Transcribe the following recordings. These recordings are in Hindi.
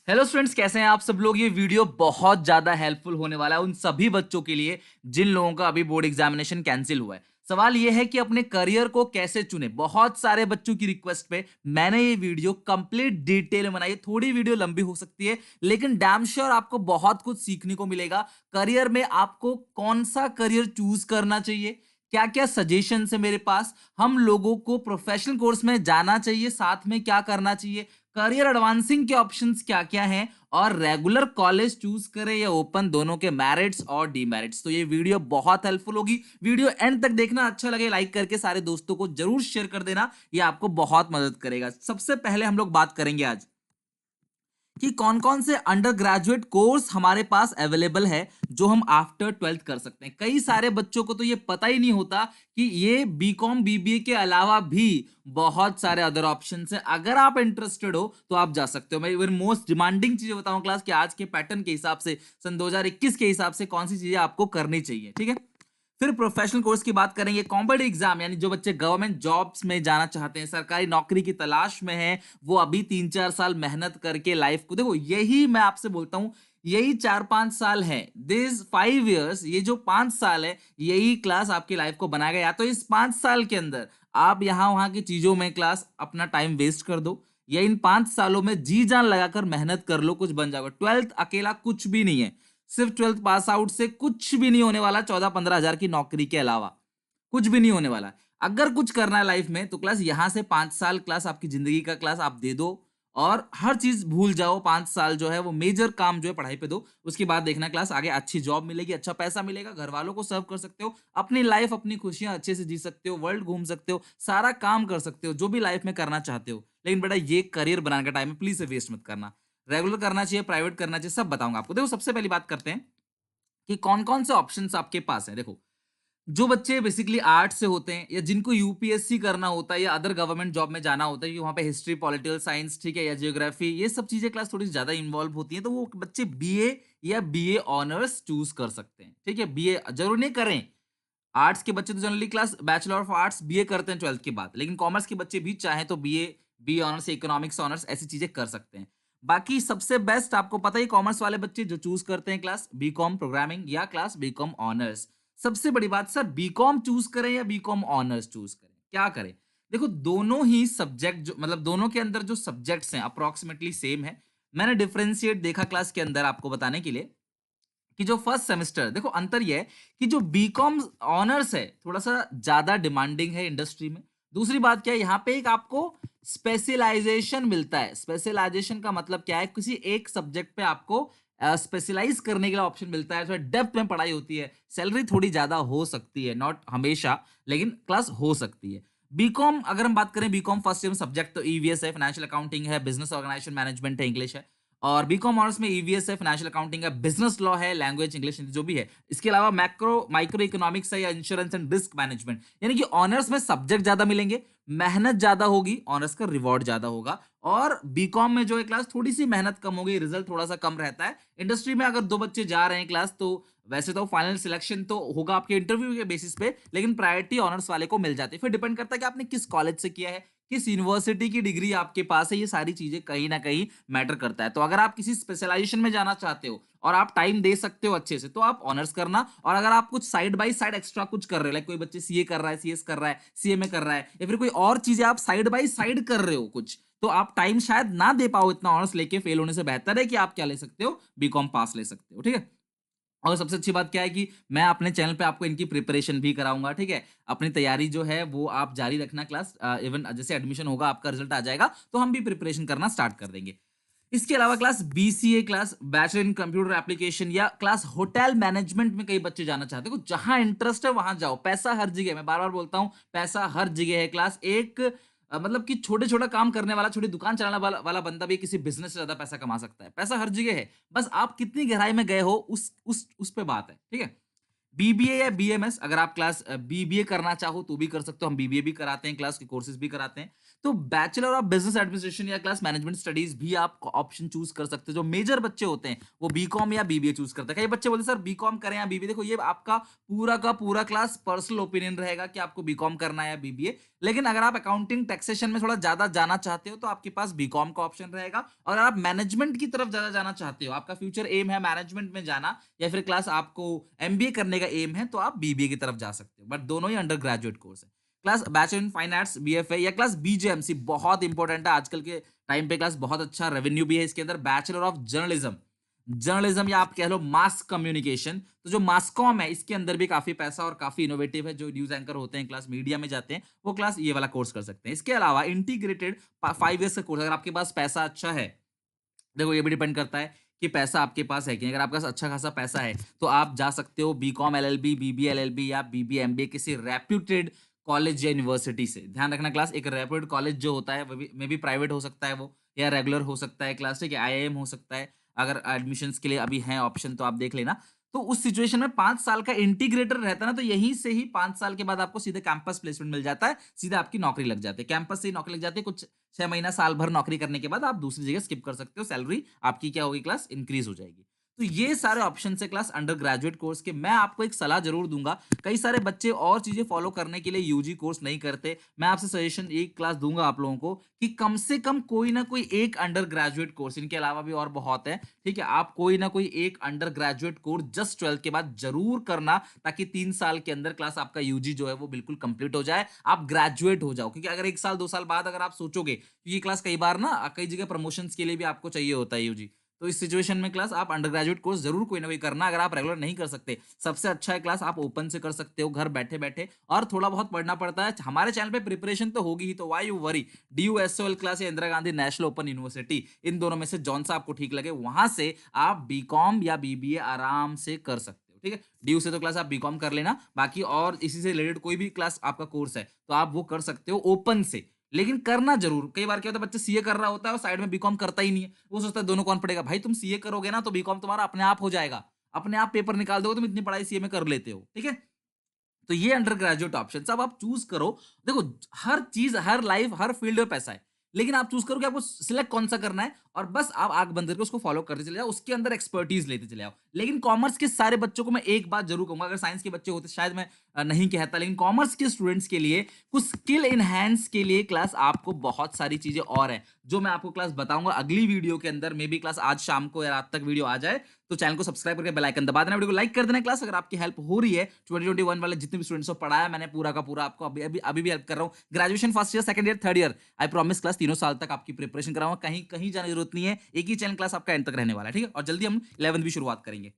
हेलो स्टूडेंट्स, कैसे हैं आप सब लोग। ये वीडियो बहुत ज्यादा हेल्पफुल होने वाला है उन सभी बच्चों के लिए जिन लोगों का अभी बोर्ड एग्जामिनेशन कैंसिल हुआ है। सवाल ये है कि अपने करियर को कैसे चुने। बहुत सारे बच्चों की रिक्वेस्ट पे मैंने ये वीडियो कंप्लीट डिटेल में बनाई है। थोड़ी वीडियो लंबी हो सकती है लेकिन डैम श्योर आपको बहुत कुछ सीखने को मिलेगा। करियर में आपको कौन सा करियर चूज करना चाहिए, क्या क्या सजेशन है मेरे पास, हम लोगों को प्रोफेशनल कोर्स में जाना चाहिए, साथ में क्या करना चाहिए, करियर एडवांसिंग के ऑप्शंस क्या क्या हैं, और रेगुलर कॉलेज चूज करें या ओपन, दोनों के मेरिट्स और डीमेरिट्स। तो ये वीडियो बहुत हेल्पफुल होगी। वीडियो एंड तक देखना, अच्छा लगे लाइक करके सारे दोस्तों को जरूर शेयर कर देना, ये आपको बहुत मदद करेगा। सबसे पहले हम लोग बात करेंगे आज कि कौन कौन से अंडर ग्रेजुएट कोर्स हमारे पास अवेलेबल है जो हम आफ्टर 12th कर सकते हैं। कई सारे बच्चों को तो ये पता ही नहीं होता कि ये बीकॉम बीबीए के अलावा भी बहुत सारे अदर ऑप्शंस हैं। अगर आप इंटरेस्टेड हो तो आप जा सकते हो। मैं इवन मोस्ट डिमांडिंग चीजें बताऊं क्लास कि आज के पैटर्न के हिसाब से, सन 2021 के हिसाब से कौन सी चीजें आपको करनी चाहिए, ठीक है। फिर प्रोफेशनल कोर्स की बात करेंगे। कॉम्पिटिटिव एग्जाम यानी जो बच्चे गवर्नमेंट जॉब्स में जाना चाहते हैं, सरकारी नौकरी की तलाश में हैं, वो अभी 3-4 साल मेहनत करके लाइफ को, देखो यही मैं आपसे बोलता हूं, यही 4-5 साल है, दिस 5 years, ये जो 5 साल है यही क्लास आपकी लाइफ को बनाएगा। या तो इस 5 साल के अंदर आप यहां वहां की चीजों में क्लास अपना टाइम वेस्ट कर दो, या इन 5 सालों में जी जान लगाकर मेहनत कर लो, कुछ बन जाएगा। 12th अकेला कुछ भी नहीं है। सिर्फ 12th पास आउट से कुछ भी नहीं होने वाला, 14-15 हजार की नौकरी के अलावा कुछ भी नहीं होने वाला। अगर कुछ करना है लाइफ में तो क्लास यहां से 5 साल क्लास आपकी जिंदगी का क्लास आप दे दो, और हर चीज भूल जाओ। 5 साल जो है वो मेजर काम जो है पढ़ाई पे दो, उसके बाद देखना क्लास आगे अच्छी जॉब मिलेगी, अच्छा पैसा मिलेगा, घर वालों को सर्व कर सकते हो, अपनी लाइफ अपनी खुशियां अच्छे से जी सकते हो, वर्ल्ड घूम सकते हो, सारा काम कर सकते हो जो भी लाइफ में करना चाहते हो। लेकिन बेटा ये करियर बनाने का टाइम है, प्लीज से वेस्ट मत करना। रेगुलर करना चाहिए, प्राइवेट करना चाहिए, सब बताऊंगा आपको। देखो सबसे पहली बात करते हैं कि कौन कौन से ऑप्शंस आपके पास है। देखो जो बच्चे बेसिकली आर्ट से होते हैं या जिनको यूपीएससी करना होता है या अदर गवर्नमेंट जॉब में जाना होता है, कि वहां पे हिस्ट्री, पॉलिटिकल साइंस, ठीक है, या जियोग्राफी, ये सब चीजें क्लास थोड़ी ज्यादा इन्वॉल्व होती हैं, तो वो बच्चे बीए या बीए ऑनर्स चूज कर सकते हैं, ठीक है। बीए जरूर नहीं करें, आर्ट्स के बच्चे तो generally class bachelor of arts BA करते हैं 12th के बाद, लेकिन कॉमर्स के बच्चे भी चाहे तो BA, B honours, economics honours, ऐसी चीजें कर सकते हैं। बाकी सबसे बेस्ट आपको पता ही, कॉमर्स वाले बच्चे जो चूज करते हैं क्लास बीकॉम प्रोग्रामिंग या क्लास बीकॉम ऑनर्स। सबसे बड़ी बात सर, बीकॉम चूज करें या बीकॉम ऑनर्स चूज करें, क्या करें। देखो दोनों ही सब्जेक्ट जो, मतलब दोनों के अंदर जो सब्जेक्ट्स हैं अप्रोक्सीमेटली सेम है। मैंने डिफरेंशिएट देखा क्लास के अंदर आपको बताने के लिए कि जो फर्स्ट सेमेस्टर, देखो अंतर यह है कि जो बीकॉम ऑनर्स है थोड़ा सा ज्यादा डिमांडिंग है इंडस्ट्री में। दूसरी बात क्या है, यहाँ पे एक आपको स्पेशलाइजेशन मिलता है। स्पेशलाइजेशन का मतलब क्या है, किसी एक सब्जेक्ट पे आपको स्पेशलाइज करने के लिए ऑप्शन मिलता है, थोड़ा डेप्थ में पढ़ाई होती है, सैलरी थोड़ी ज्यादा हो सकती है, नॉट हमेशा, लेकिन क्लास हो सकती है। बीकॉम अगर हम बात करें, बीकॉम फर्स्ट ईयर सब्जेक्ट तो ईवीएस है, फाइनेंशियल अकाउंटिंग है, बिजनेस ऑर्गेनाइजेशन मैनेजमेंट है, इंग्लिश है। और बीकॉम ऑनर्स में ईवीएस है, फाइनेंशियल अकाउंटिंग है, बिजनेस लॉ है, लैंग्वेज इंग्लिश जो भी है। इसके अलावा मैक्रो माइक्रो इकोनॉमिक्स है या इंश्योरेंस एंड रिस्क मैनेजमेंट। यानी कि ऑनर्स में सब्जेक्ट ज्यादा मिलेंगे, मेहनत ज्यादा होगी, ऑनर्स का रिवॉर्ड ज्यादा होगा। और बीकॉम में जो है क्लास थोड़ी सी मेहनत कम होगी, रिजल्ट थोड़ा सा कम रहता है। इंडस्ट्री में अगर दो बच्चे जा रहे हैं क्लास तो वैसे तो फाइनल सिलेक्शन तो होगा आपके इंटरव्यू के बेसिस पे, लेकिन प्रायोरिटी ऑनर्स वाले को मिल जाती है। फिर डिपेंड करता है कि आपने किस कॉलेज से किया है, किस यूनिवर्सिटी की डिग्री आपके पास है, ये सारी चीजें कहीं ना कहीं मैटर करता है। तो अगर आप किसी स्पेशलाइजेशन में जाना चाहते हो और आप टाइम दे सकते हो अच्छे से तो आप ऑनर्स करना। और अगर आप कुछ साइड बाय साइड एक्स्ट्रा कुछ कर रहे हो, लाइक कोई बच्चे सीए कर रहा है, सीएस कर रहा है, सीएमए कर रहा है, या फिर कोई और चीजें आप साइड बाय साइड कर रहे हो कुछ, तो आप टाइम शायद ना दे पाओ इतना ऑनर्स लेके, फेल होने से बेहतर है कि आप क्या ले सकते हो, बीकॉम पास ले सकते हो, ठीक है। और सबसे अच्छी बात क्या है कि मैं अपने चैनल पे आपको इनकी प्रिपरेशन भी कराऊंगा, ठीक है। अपनी तैयारी जो है वो आप जारी रखना क्लास, इवन जैसे एडमिशन होगा, आपका रिजल्ट आ जाएगा तो हम भी प्रिपरेशन करना स्टार्ट कर देंगे। इसके अलावा class BCA, class bachelor in computer application, या क्लास होटल मैनेजमेंट में कई बच्चे जाना चाहते हैं। जहां इंटरेस्ट है वहां जाओ, पैसा हर जगह है, मैं बार बार बोलता हूं पैसा हर जगह है। क्लास एक मतलब कि छोटे छोटा काम करने वाला, छोटी दुकान चलाने वाला बंदा भी किसी बिजनेस से ज्यादा पैसा कमा सकता है। पैसा हर जगह है, बस आप कितनी गहराई में गए हो उस पे बात है, ठीक है। बीबीए या बीएमएस, अगर आप क्लास बीबीए करना चाहो तो भी कर सकते हो, हम बीबीए भी कराते हैं, क्लास के कोर्सेज भी कराते हैं। तो बैचलर ऑफ बिजनेस एडमिनिस्ट्रेशन या क्लास मैनेजमेंट स्टडीज भी आप ऑप्शन चूज कर सकते हो। जो मेजर बच्चे होते हैं वो बीकॉम या बीबीए चूज करते हैं। कई बच्चे बोलते हैं सर बीकॉम करें या बीबीए, देखो ये आपका पूरा का पूरा क्लास पर्सनल ओपिनियन रहेगा कि आपको बीकॉम करना है या बीबीए। लेकिन अगर आप अकाउंटिंग टैक्सेशन में थोड़ा ज्यादा जाना चाहते हो तो आपके पास बीकॉम का ऑप्शन रहेगा। और अगर आप मैनेजमेंट की तरफ ज्यादा जाना चाहते हो, आपका फ्यूचर एम है मैनेजमेंट में जाना, या फिर क्लास आपको एमबीए करने का एम है, तो आप बीबीए की तरफ जा सकते हो। बट दोनों ही अंडर ग्रेजुएट कोर्स है। Class bachelor in fine arts BFA या क्लास बीजेएमसी बहुत इंपॉर्टेंट है आजकल के टाइम पे। क्लास बहुत अच्छा रेवेन्यू भी है इसके अंदर। बैचलर ऑफ जर्नलिज्म, जर्नलिज्म या आप कह लो मास कम्युनिकेशन, तो जो मासकॉम है इसके अंदर भी काफी पैसा और काफी इनोवेटिव है। जो न्यूज एंकर होते हैं क्लास मीडिया में जाते हैं वो क्लास ये वाला कोर्स कर सकते हैं। इसके अलावा इंटीग्रेटेड 5 इयर्स का कोर्स, अगर आपके पास पैसा अच्छा है, देखो ये भी डिपेंड करता है कि पैसा आपके पास है कि नहीं। अगर आपके पास अच्छा खासा पैसा है तो आप जा सकते हो बीकॉम एलएलबी, बीबीए एलएलबी या बीबीए एमबीए किसी रेप्यूटेड कॉलेज या यूनिवर्सिटी से। ध्यान रखना क्लास, एक रेप्यूटेड कॉलेज जो होता है वो भी मे बी प्राइवेट हो सकता है वो, या रेगुलर हो सकता है क्लास, ठीक है, आईआईएम हो सकता है। अगर एडमिशन्स के लिए अभी हैं ऑप्शन तो आप देख लेना। तो उस सिचुएशन में 5 साल का इंटीग्रेटर रहता है ना, तो यहीं से ही 5 साल के बाद आपको सीधे कैंपस प्लेसमेंट मिल जाता है, सीधे आपकी नौकरी लग जाती है। कैंपस से ही नौकरी लग जाती है। कुछ 6 महीना साल भर नौकरी करने के बाद आप दूसरी जगह स्किप कर सकते हो, सैलरी आपकी क्या होगी क्लास इंक्रीज हो जाएगी। तो ये सारे ऑप्शन है क्लास अंडर ग्रेजुएट कोर्स के। मैं आपको एक सलाह जरूर दूंगा, कई सारे बच्चे और चीजें फॉलो करने के लिए यूजी कोर्स नहीं करते। मैं आपसे सजेशन एक क्लास दूंगा आप लोगों को कि कम से कम कोई ना कोई एक अंडर ग्रेजुएट कोर्स, इनके अलावा भी और बहुत है, ठीक है, आप कोई ना कोई एक under graduate course just 12th के बाद जरूर करना, ताकि 3 साल के अंदर क्लास आपका यूजी जो है वो बिल्कुल कंप्लीट हो जाए, आप ग्रेजुएट हो जाओ। क्योंकि अगर 1 साल 2 साल बाद अगर आप सोचोगे, क्योंकि क्लास कई बार ना कई जगह प्रमोशंस के लिए भी आपको चाहिए होता है यूजी, तो इस सिचुएशन में क्लास आप अंडर ग्रेजुएट कोर्स जरूर कोई ना कोई करना। अगर आप रेगुलर नहीं कर सकते, सबसे अच्छा है क्लास आप ओपन से कर सकते हो घर बैठे बैठे, और थोड़ा बहुत पढ़ना पड़ता है। हमारे चैनल पे प्रिपरेशन तो होगी ही, तो why you worry. DUSOL class या Indira Gandhi National Open University, इन दोनों में से जौन सा आपको ठीक लगे वहां से आप बीकॉम या बीबीए आराम से कर सकते हो, ठीक है। ड्यू से तो क्लास आप बीकॉम कर लेना, बाकी और इसी से रिलेटेड कोई भी क्लास आपका कोर्स है तो आप वो कर सकते हो ओपन से। लेकिन करना जरूर, कई बार क्या होता है बच्चे सीए कर रहा होता है और साइड में बीकॉम करता ही नहीं है, वो सोचता है दोनों कौन पढ़ेगा। भाई तुम सीए करोगे ना तो बीकॉम तुम्हारा अपने आप हो जाएगा, अपने आप पेपर निकाल दोगे, तुम इतनी पढ़ाई सीए में कर लेते हो, ठीक है। तो ये अंडर ग्रेजुएट ऑप्शन अब आप चूज करो। देखो हर चीज, हर लाइफ, हर फील्ड में पैसा है, लेकिन आप चूज करो कि आपको सिलेक्ट कौन सा करना है, और बस आप आग बंद करके उसको फॉलो करते चले जाओ, उसके अंदर एक्सपर्टीज लेते चले जाओ। लेकिन कॉमर्स के सारे बच्चों को मैं एक बात जरूर कहूंगा, अगर साइंस के बच्चे होते शायद मैं नहीं कहता, लेकिन कॉमर्स के स्टूडेंट्स के लिए कुछ स्किल इनहेंस के लिए क्लास आपको बहुत सारी चीजें और है जो मैं आपको क्लास बताऊंगा अगली वीडियो के अंदर। मे बी क्लास आज शाम को या रात तक वीडियो आ जाए, तो चैनल को सब्सक्राइब करके बेल आइकन दबा देना, वीडियो को लाइक कर देना। क्लास अगर आपकी हेल्प हो रही है, 2021 वाले जितने भी स्टूडेंट्स को पढ़ाया मैंने पूरा का पूरा, आपको अभी अभी अभी भी हेल्प कर रहा हूँ। Graduation first year, second year, third year, I promise class 3 साल तक आपकी प्रिपरेशन कराऊंगा। कहीं कहीं जाने की जरूरत नहीं है, एक ही चैनल क्लास आपका एंड तक रहने वाला है, ठीक है। और जल्दी हम 11th भी शुरुआत करेंगे।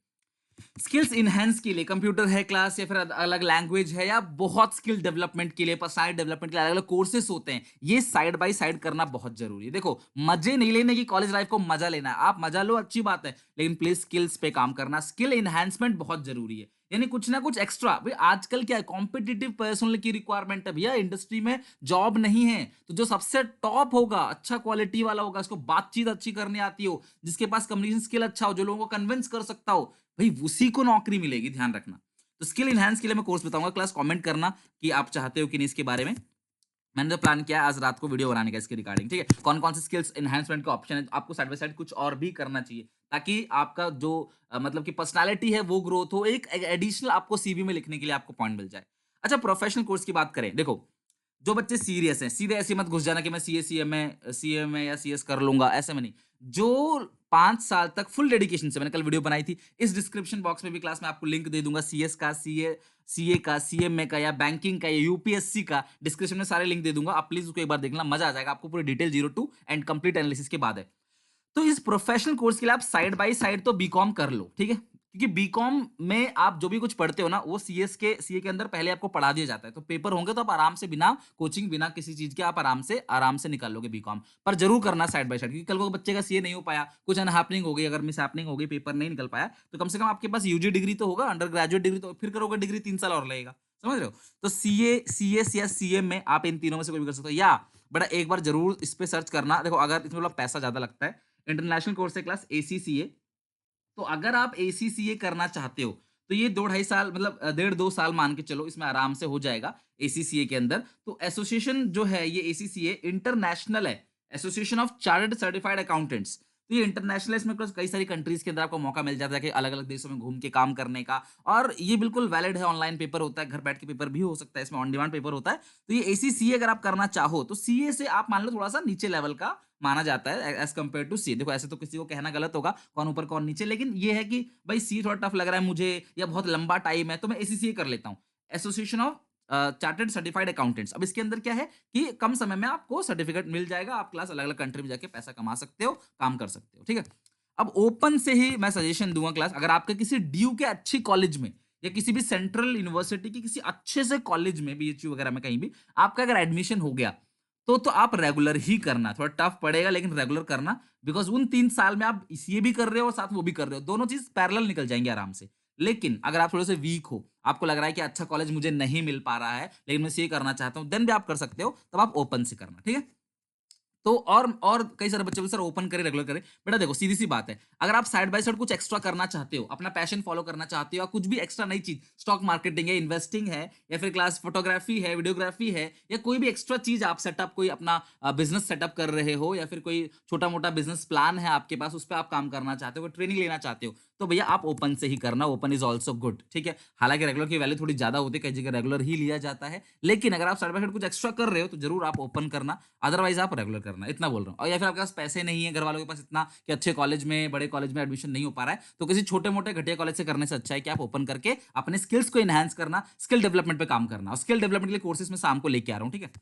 स्किल्स इनहेंस के लिए कंप्यूटर है क्लास, या फिर अलग लैंग्वेज है, या बहुत स्किल डेवलपमेंट के लिए, पर्सनैलिटी डेवलपमेंट के लिए अलग अलग कोर्सेस होते हैं। ये साइड बाय साइड करना बहुत जरूरी है। देखो मजे नहीं लेने की, कॉलेज लाइफ को मजा लेना है, आप मजा लो अच्छी बात है, लेकिन प्लीज स्किल्स पे काम करना, स्किल इनहेंसमेंट बहुत जरूरी है। यानी कुछ ना कुछ एक्स्ट्रा। भाई आजकल क्या है, कॉम्पिटिटिव पर्सनल की रिक्वायरमेंट है भैया, इंडस्ट्री में जॉब नहीं है, तो जो सबसे टॉप होगा, अच्छा क्वालिटी वाला होगा, उसको बातचीत अच्छी करनी आती हो, जिसके पास कम्युनिकेशन स्किल अच्छा हो, जो लोगों को कन्विंस कर सकता हो, भाई उसी को नौकरी मिलेगी, ध्यान रखना। तो स्किल इनहेंस के लिए मैं कोर्स बताऊंगा, क्लास कमेंट करना कि आप चाहते हो कि नहीं इसके बारे में। मैंने जो प्लान किया है आज रात को वीडियो बनाने का इसके रिगार्डिंग, ठीक है, कौन कौन से स्किल्स एनहांसमेंट का ऑप्शन है, आपको साइड बाय साइड कुछ और भी करना चाहिए, ताकि आपका जो मतलब कि पर्सनालिटी है वो ग्रोथ हो, एक एडिशनल आपको सीवी में लिखने के लिए आपको पॉइंट मिल जाए। अच्छा प्रोफेशनल कोर्स की बात करें, देखो जो बच्चे सीरियस हैं सीधे ऐसे मत घुस जाना कि मैं सीए में या सीएस कर लूंगा, ऐसे में नहीं। जो 5 साल तक फुल डेडिकेशन से, मैंने कल वीडियो बनाई थी, इस डिस्क्रिप्शन बॉक्स में भी क्लास में आपको लिंक दे दूंगा, सीएस का, सीए का, सीएमए का, या बैंकिंग का, या यूपीएससी का, डिस्क्रिप्शन में सारे लिंक दे दूंगा, आप प्लीज उसको एक बार देखना, मजा आ जाएगा आपको, पूरी detail 0 to and complete analysis के बाद है। तो इस प्रोफेशनल कोर्स के लिए आप साइड बाय साइड तो बीकॉम कर लो, ठीक है, क्योंकि बीकॉम में आप जो भी कुछ पढ़ते हो ना वो सीए के अंदर पहले आपको पढ़ा दिया जाता है, तो पेपर होंगे तो आप आराम से बिना कोचिंग बिना किसी चीज के आप आराम से निकाल लोगे बीकॉम। पर जरूर करना साइड बाय साइड, क्योंकि कल को बच्चे का सीए नहीं हो पाया, कुछ अनहैपनिंग हो गई, अगर मिस हैपनिंग हो गई, पेपर नहीं निकल पाया, तो कम से कम आपके पास यूजी डिग्री तो होगा, अंडर ग्रेजुएट डिग्री, तो फिर करोगे डिग्री 3 साल और लगेगा, समझ रहे हो। तो सीए, सीएस या सीएम में आप इन तीनों में से कोई भी कर सकते हो, या बड़ा एक बार जरूर इस पे सर्च करना। देखो अगर इसमें थोड़ा पैसा ज्यादा लगता है, इंटरनेशनल कोर्स है क्लास एसीसीए, तो अगर आप एसीसीए करना चाहते हो तो ये 2 ढाई साल मतलब डेढ़ 2 साल मान के चलो इसमें आराम से हो जाएगा एसीसीए के अंदर। तो एसोसिएशन जो है ये एसीसीए इंटरनेशनल है, association of chartered certified accountants. तो ये इंटरनेशनल है, इसमें प्लस कई सारी कंट्रीज़ के अंदर आपको मौका मिल जाता है कि अलग-अलग देशों में घूम के काम करने का और ये बिल्कुल वैलिड है, ऑनलाइन पेपर होता है, घर बैठ के पेपर भी हो सकता है, इसमें ऑन डिमांड पेपर होता है। तो ये एसीसीए अगर आप करना चाहो तो सीए से आप मान लो थोड़ा-सा नीचे लेवल का माना जाता है एज़ कंपेयर्ड टू सी। देखो ऐसे तो किसी को कहना गलत होगा, कौन ऊपर कौन नीचे, लेकिन ये है कि भाई सी थोड़ा टफ लग रहा है मुझे या बहुत लंबा टाइम है तो मैं एसीसीए कर लेता हूँ। Association of chartered certified accountants. अब इसके अंदर क्या है कि कम समय में आपको सर्टिफिकेट मिल जाएगा, आप क्लास अलग-अलग कंट्री में जाके पैसा कमा सकते हो, काम कर सकते हो, ठीक है? अब ओपन से ही मैं सजेशन दूँगा क्लास, अगर आपके किसी ड्यू के अच्छी कॉलेज में या किसी भी सेंट्रल यूनिवर्सिटी की किसी अच्छे से कॉलेज में बीएचयू वगैरह में कहीं भी आपका अगर एडमिशन हो गया, तो आप रेगुलर ही करना। थोड़ा टफ पड़ेगा लेकिन रेगुलर करना, बिकॉज़ उन 3 साल में आप ये भी कर रहे हो और साथ वो भी कर रहे हो। दोनों चीज़ पैरेलल निकल जाएँगे आराम से। लेकिन अगर आप थोड़े-से वीक हो, आपको लग रहा है कि अच्छा कॉलेज मुझे नहीं मिल पा रहा है, लेकिन मैं सीए करना चाहता हूँ, देन भी आप कर सकते हो, तब आप ओपन से करना, ठीक है? तो और कई सारे बच्चे बोलते सर ओपन करें, रेगुलर करें। बेटा देखो सीधी-सी बात है, अगर आप साइड बाय साइड कुछ एक्स्ट्रा करना चाहते हो, अपना पैशन फॉलो करना चाहते हो या कुछ भी एक्स्ट्रा नई चीज़, स्टॉक मार्केटिंग है, इन्वेस्टिंग है या फिर क्लास फोटोग्राफी है, वीडियोग्राफी है या कोई भी एक्स्ट्रा चीज़ आप सेटअप कोई अपना बिज़नेस सेटअप कर रहे हो या फिर कोई छोटा-मोटा बिज़नेस प्लान है आपके पास, उस पे आप काम करना चाहते हो, कोई ट्रेनिंग लेना चाहते हो, तो भैया आप ओपन से ही करना, ओपन इज़ आल्सो गुड, ठीक है? हालाँकि रेगुलर की वैल्यू थोड़ी ज़्यादा होती है, कई जगह रेगुलर ही लिया जाता है, लेकिन अगर आप साइड बाय साइड कुछ एक्स्ट्रा कर रहे हो, तो ज़रूर आप ओपन करना, अदरवाइज़ आप रेगुलर करना, इतना बोल रहा हूँ। और या फिर आपके पास पैसे नहीं है, घर वालों के पास इतना कि अच्छे कॉलेज में, बड़े कॉलेज में एडमिशन नहीं हो पा रहा है, तो किसी छोटे-मोटे घटिया कॉलेज से करने से अच्छा है कि आप ओपन करके अपने स्किल्स को एनहांस करना, स्किल डेवलपमेंट पे काम करना और स्किल डेवलपमेंट के लिए कोर्सेज़ मैं शाम को लेके आ रहा हूँ, ठीक है?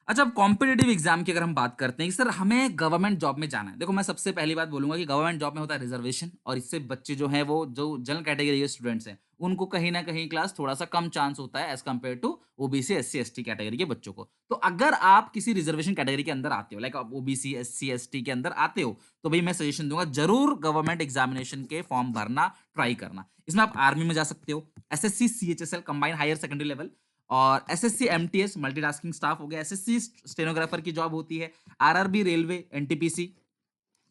अच्छा, अब कॉम्पिटिटिव एग्जाम की अगर हम बात करते हैं कि सर हमें गवर्नमेंट जॉब में जाना है। देखो मैं सबसे पहली बात बोलूँगा कि गवर्नमेंट जॉब में होता है रिजर्वेशन और इससे बच्चे जो हैं वो जो जनरल कैटेगरी के स्टूडेंट्स हैं, उनको कहीं न कहीं क्लास थोड़ा-सा कम चांस होता है as compared to OBC, SC, ST category के बच्चों को। तो अगर आप किसी रिजर्वेशन कैटेगरी के अंदर आते हो, लाइक आप ओबीसी, एससी, एसटी के अंदर आते हो, तो भई मैं सजेशन दूँगा ज़रूर गवर्नमेंट एग्जामिनेशन के फॉर्म भरना, ट्राई करना। इसमें आप आर्मी में जा सकते हो, SSC, CHSL combined higher secondary level और एसएससी एमटीएस मल्टीटास्किंग स्टाफ हो गया, एसएससी स्टेनोग्राफर की जॉब होती है, आरआरबी रेलवे, एनटीपीसी,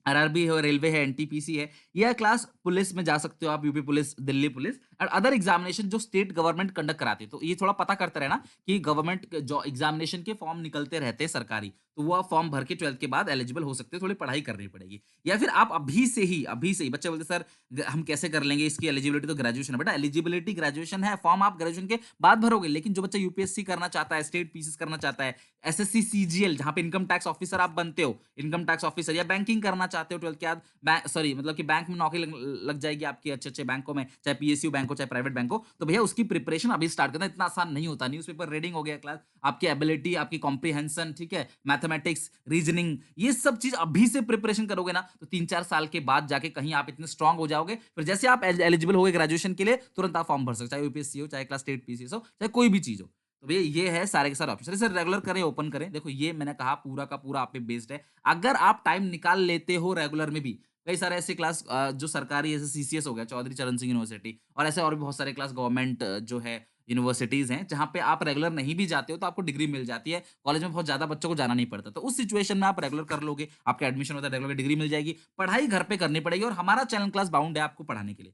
आरआरबी है, रेलवे है, एनटीपीसी है, या क्लास पुलिस में जा सकते हो आप, यूपी पुलिस, दिल्ली पुलिस और अदर एग्जामिनेशन जो स्टेट गवर्नमेंट कंडक्ट कराती है। तो ये थोड़ा पता करते रहना कि गवर्नमेंट जो एग्जामिनेशन के फॉर्म निकलते रहते हैं सरकारी, तो वो आप फॉर्म भर के 12th के बाद एलिजिबल हो सकते हो, थोड़ी पढ़ाई करनी पड़ेगी। या फिर आप अभी से ही बच्चे बोलते हैं सर हम कैसे कर लेंगे, इसकी एलिजिबिलिटी तो ग्रेजुएशन है। बेटा एलिजिबिलिटी ग्रेजुएशन है, फॉर्म आप ग्रेजुएशन के बाद भरोगे, लेकिन जो बच्चा यूपीएससी करना चाहता है, स्टेट पीसीएस करना चाहता है, एसएससी सीजीएल जहाँ पे इनकम टैक्स ऑफिसर आप बनते हो, इनकम टैक्स ऑफिसर या बैंकिंग करना चाहते हो 12th के बाद, सॉरी मतलब कि बैंक में नौकरी लग जाएगी आपकी अच्छे-अच्छे बैंकों में, चाहे पीएसयू बैंक हो, चाहे प्राइवेट बैंक हो, तो भैया उसकी प्रिपरेशन अभी स्टार्ट करना इतना आसान नहीं होता। न्यूज़पेपर रीडिंग हो गया क्लास, आपकी एबिलिटी, आपकी कॉम्प्रिहेंशन, ठीक है? मैथमेटिक्स, रीजनिंग, ये सब चीज़ अभी से प्रिपरेशन करोगे ना, तो 3-4 साल के बाद जाके कहीं आप इतने स्ट्रॉन्ग हो जाओगे, फिर जैसे आप एलिजिबल हो गए ग्रेजुएशन के लिए, तुरंत आप फॉर्म भर सकते हो, चाहे यूपीएससी हो, चाहे क्लास स्टेट पीसीएस हो, चाहे कोई भी चीज़ हो। तो भैया ये है सारे के सारे ऑप्शन। सर रेगुलर करें, ओपन करें, देखो ये मैंने कहा पूरा का पूरा आप पे बेस्ड है। अगर आप टाइम निकाल लेते हो रेगुलर में भी, कई सारे ऐसे क्लास जो सरकारी जैसे सीसीएस हो गया, चौधरी चरण सिंह यूनिवर्सिटी और ऐसे और भी बहुत सारे क्लास गवर्नमेंट जो है यूनिवर्सिटीज़ हैं, जहाँ पे आप रेगुलर नहीं भी जाते हो तो आपको डिग्री मिल जाती है। कॉलेज में बहुत ज़्यादा बच्चों को जाना नहीं पड़ता। तो उस सिचुएशन में आप रेगुलर कर लोगे, आपका एडमिशन होता है, रेगुलर डिग्री मिल जाएगी। पढ़ाई घर पे करनी पड़ेगी और हमारा चैनल क्लास बाउंड है आपको पढ़ाने के लिए।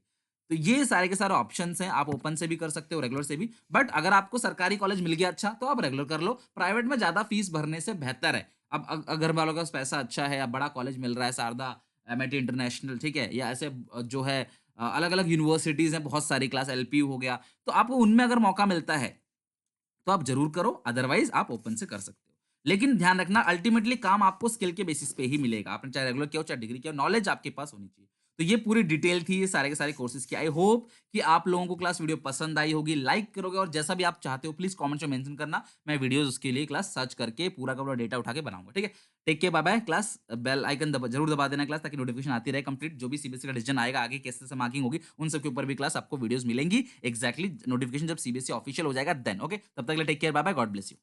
तो ये सारे के सारे ऑप्शंस हैं, आप ओपन से भी कर सकते हो, रेगुलर से भी। बट अगर आपको सरकारी कॉलेज मिल गया अच्छा, तो आप रेगुलर कर लो। प्राइवेट में ज़्यादा फीस भरने से बेहतर है। अब घर वालों के पास पैसा अच्छा है, अब बड़ा कॉलेज मिल रहा है, शारदा, एमआईटी इंटरनेशनल, ठीक है? या ऐसे जो है अलग-अलग यूनिवर्सिटीज़ हैं, बहुत सारी क्लास एलपीयू हो गया, तो आपको उनमें अगर मौका मिलता है, तो आप ज़रूर करो, अदरवाइज़ आप ओपन से कर सकते हो। लेकिन ध्यान रखना अल्टीमेटली काम आपको स्किल के बेसिस पे ही मिलेगा। आपने चाहे रेगुलर किया हो, चाहे डिग्री किया हो, नॉलेज आपके पास होनी चाहिए। तो ये पूरी डिटेल थी ये सारे के सारे कोर्सेज़ की। आई होप कि आप लोगों को क्लास वीडियो पसंद आई होगी, लाइक करोगे और जैसा भी आप चाहते हो प्लीज़ कमेंट्स में मेंशन करना। मैं वीडियोज़ उसके लिए क्लास सर्च करके पूरा का पूरा डेटा उठा के बनाऊँगा, ठीक है? Take care, bye bye. Class bell icon ज़रूर दबा देना क्लास ताकि नोटिफ़िकेशन आती रहे कंप्लीट जो भी सीबीएसई का डिसीजन आएगा, आगे कैसे-कैसे मार्किंग होगी, उन सब के ऊपर भी क्लास आपको वीडियोज़ मिलेंगी। एग्ज़ैक्टली नोटिफ़िकेशन जब सीबीएसई ऑफिशियल हो जाएगा देन, ओके? तब तक के लिए take care, bye bye, God bless you.